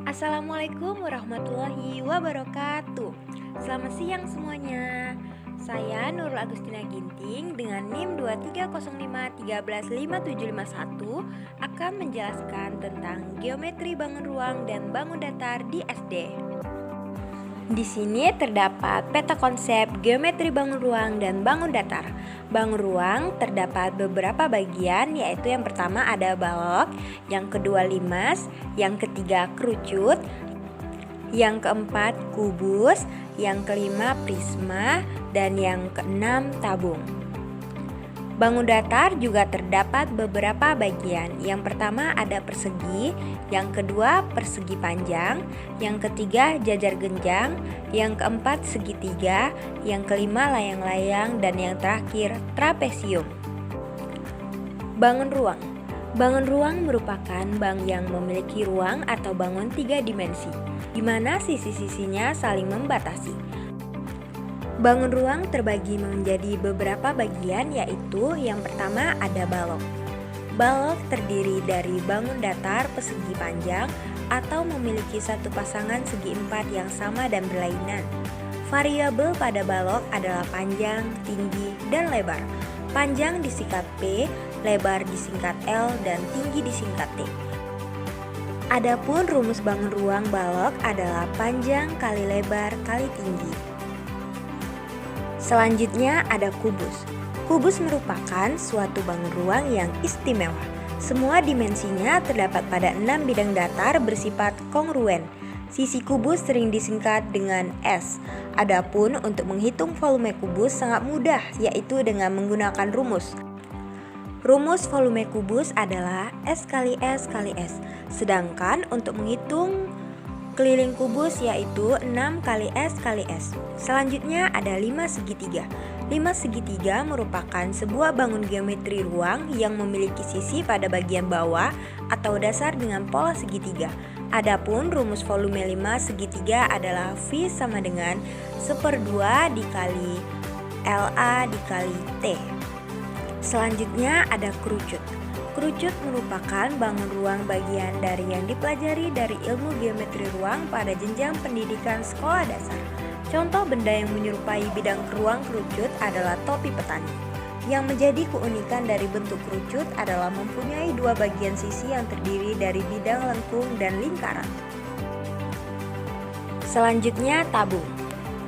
Assalamualaikum warahmatullahi wabarakatuh. Selamat siang semuanya. Saya Nurul Agustina Ginting dengan NIM 230513571 akan menjelaskan tentang geometri bangun ruang dan bangun datar di SD. Di sini terdapat peta konsep geometri bangun ruang dan bangun datar. Bangun ruang terdapat beberapa bagian, yaitu yang pertama ada balok, yang kedua limas, yang ketiga kerucut, yang keempat kubus, yang kelima prisma, dan yang keenam tabung. Bangun datar juga terdapat beberapa bagian. Yang pertama ada persegi, yang kedua persegi panjang, yang ketiga jajar genjang, yang keempat segitiga, yang kelima layang-layang, dan yang terakhir trapesium. Bangun ruang. Bangun ruang merupakan bank yang memiliki ruang atau bangun 3 dimensi, di mana sisi-sisinya saling membatasi. Bangun ruang terbagi menjadi beberapa bagian, yaitu yang pertama ada balok. Balok terdiri dari bangun datar persegi panjang atau memiliki satu pasangan segi empat yang sama dan berlainan. Variabel pada balok adalah panjang, tinggi, dan lebar. Panjang disingkat P, lebar disingkat L, dan tinggi disingkat T. Adapun rumus bangun ruang balok adalah panjang kali lebar kali tinggi. Selanjutnya ada kubus. Kubus merupakan suatu bangun ruang yang istimewa. Semua dimensinya terdapat pada 6 bidang datar bersifat kongruen. Sisi kubus sering disingkat dengan S. Adapun untuk menghitung volume kubus sangat mudah, yaitu dengan menggunakan rumus. Rumus volume kubus adalah S kali S kali S. Sedangkan untuk menghitung keliling kubus yaitu 6 kali S kali S. Selanjutnya ada 5 segitiga. 5 segitiga merupakan sebuah bangun geometri ruang yang memiliki sisi pada bagian bawah atau dasar dengan pola segitiga. Adapun rumus volume 5 segitiga adalah V sama dengan 1/2 dikali LA dikali T. Selanjutnya ada kerucut. Kerucut merupakan bangun ruang bagian dari yang dipelajari dari ilmu geometri ruang pada jenjang pendidikan sekolah dasar. Contoh benda yang menyerupai bidang ruang kerucut adalah topi petani. Yang menjadi keunikan dari bentuk kerucut adalah mempunyai dua bagian sisi yang terdiri dari bidang lengkung dan lingkaran. Selanjutnya tabung.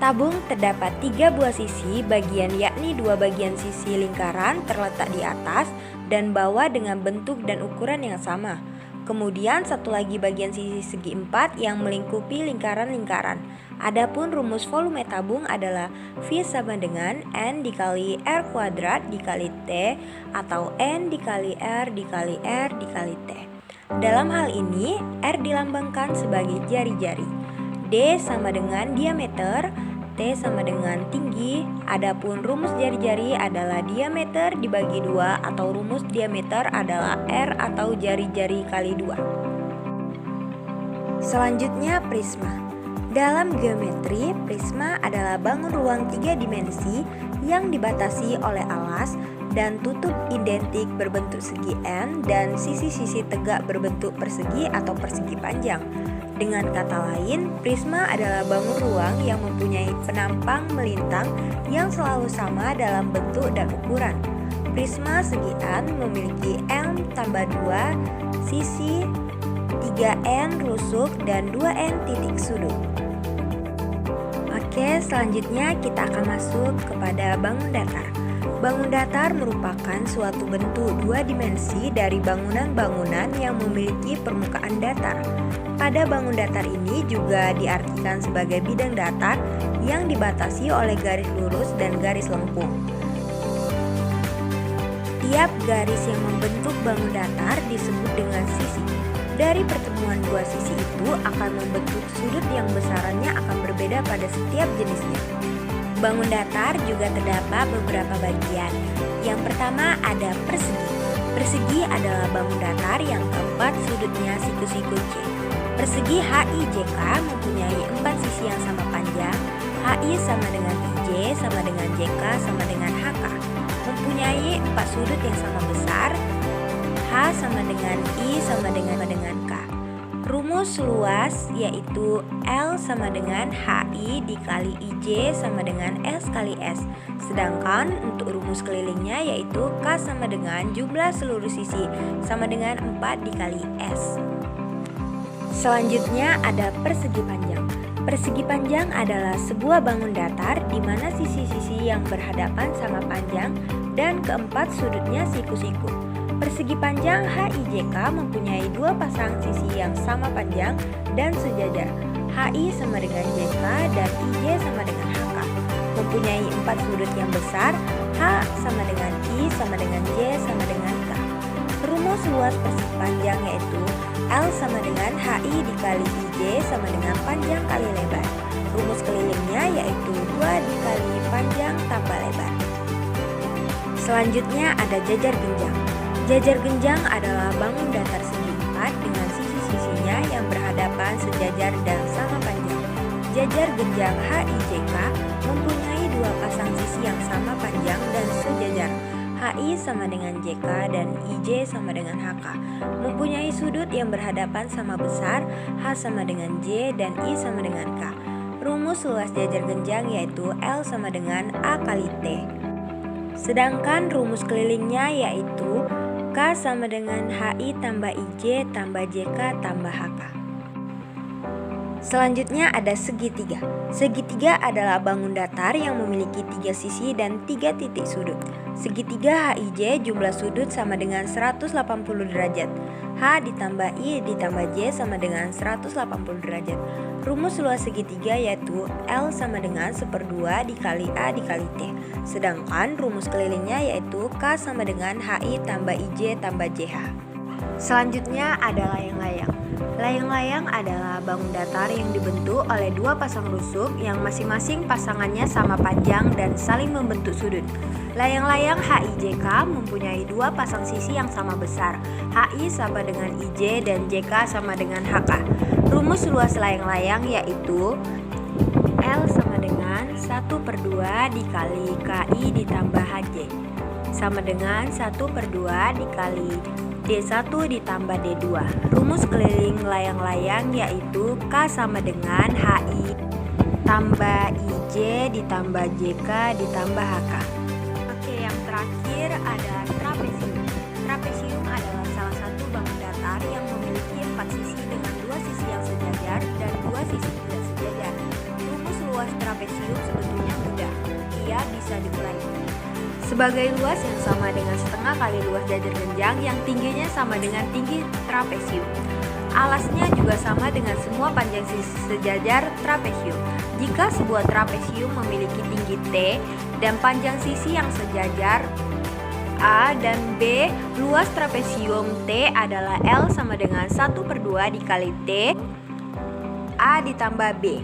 Tabung terdapat 3 buah sisi bagian, yakni 2 bagian sisi lingkaran terletak di atas dan bawah dengan bentuk dan ukuran yang sama. Kemudian satu lagi bagian sisi segi empat yang melingkupi lingkaran-lingkaran. Adapun rumus volume tabung adalah V sama dengan N dikali R kuadrat dikali T atau N dikali R dikali R dikali T. Dalam hal ini R dilambangkan sebagai jari-jari, D sama dengan diameter, T sama dengan tinggi. Adapun rumus jari-jari adalah diameter dibagi 2 atau rumus diameter adalah R atau jari-jari kali 2. Selanjutnya prisma. Dalam geometri, prisma adalah bangun ruang 3 dimensi yang dibatasi oleh alas dan tutup identik berbentuk segi N dan sisi-sisi tegak berbentuk persegi atau persegi panjang. Dengan kata lain, prisma adalah bangun ruang yang mempunyai penampang melintang yang selalu sama dalam bentuk dan ukuran. Prisma segi N memiliki N tambah 2 sisi, 3N rusuk, dan 2N titik sudut. Oke, selanjutnya kita akan masuk kepada bangun datar. Bangun datar merupakan suatu bentuk 2 dimensi dari bangunan-bangunan yang memiliki permukaan datar. Pada bangun datar ini juga diartikan sebagai bidang datar yang dibatasi oleh garis lurus dan garis lengkung. Tiap garis yang membentuk bangun datar disebut dengan sisi. Dari pertemuan dua sisi itu akan membentuk sudut yang besarannya akan berbeda pada setiap jenisnya. Bangun datar juga terdapat beberapa bagian. Yang pertama ada persegi. Persegi adalah bangun datar yang keempat sudutnya siku-siku C. Persegi HIJK mempunyai 4 sisi yang sama panjang. HI sama dengan IJ sama dengan JK sama dengan HK. Mempunyai 4 sudut yang sama besar. H sama dengan I sama dengan K. Rumus luas yaitu L sama dengan HI dikali IJ sama dengan S kali S. Sedangkan untuk rumus kelilingnya yaitu K sama dengan jumlah seluruh sisi sama dengan 4 dikali S. Selanjutnya ada persegi panjang. Persegi panjang adalah sebuah bangun datar di mana sisi-sisi yang berhadapan sama panjang dan keempat sudutnya siku-siku. Persegi panjang HIJK mempunyai dua pasang sisi yang sama panjang dan sejajar. HI sama dengan JK dan IJ sama dengan HK. Mempunyai empat sudut yang besar, H sama dengan I sama dengan J sama dengan K. Rumus luas persegi panjang yaitu L sama dengan HI dikali IJ sama dengan panjang kali lebar. Rumus kelilingnya yaitu 2 dikali panjang tambah lebar. Selanjutnya ada jajar genjang. Jajar genjang adalah bangun datar segi 4 dengan sisi-sisinya yang berhadapan sejajar dan sama panjang. Jajar genjang HIJK mempunyai dua pasang sisi yang sama panjang dan sejajar. HI sama dengan JK dan IJ sama dengan HK. Mempunyai sudut yang berhadapan sama besar, H sama dengan J dan I sama dengan K. Rumus luas jajar genjang yaitu L sama dengan A kali T. Sedangkan rumus kelilingnya yaitu K sama dengan HI tambah IJ tambah JK tambah HK. Selanjutnya ada segitiga. Segitiga adalah bangun datar yang memiliki 3 sisi dan 3 titik sudut. Segitiga HIJ jumlah sudut sama dengan 180 derajat. H ditambah I ditambah J sama dengan 180 derajat. Rumus luas segitiga yaitu L sama dengan 1/2 dikali A dikali T. Sedangkan rumus kelilingnya yaitu K sama dengan HI tambah IJ tambah JH. Selanjutnya ada layang-layang. Layang-layang adalah bangun datar yang dibentuk oleh dua pasang rusuk yang masing-masing pasangannya sama panjang dan saling membentuk sudut. Layang-layang HIJK mempunyai dua pasang sisi yang sama besar. HI sama dengan IJ dan JK sama dengan HK. Rumus luas layang-layang yaitu L sama dengan 1/2 dikali KI ditambah HJ sama dengan 1/2 dikali D1 ditambah D2. Rumus keliling layang-layang yaitu K sama dengan HI tambah IJ ditambah JK ditambah HK. Oke, yang terakhir ada trapesium. Trapesium adalah salah satu bangun datar yang memiliki 4 sisi dengan 2 sisi yang sejajar dan 2 sisi tidak sejajar. Rumus luas trapesium sebetulnya mudah. Ia bisa diurai sebagai luas yang sama dengan setengah kali luas jajar genjang yang tingginya sama dengan tinggi trapesium. Alasnya juga sama dengan semua panjang sisi sejajar trapesium. Jika sebuah trapesium memiliki tinggi T dan panjang sisi yang sejajar A dan B, luas trapesium T adalah L sama dengan 1/2 dikali T A ditambah B.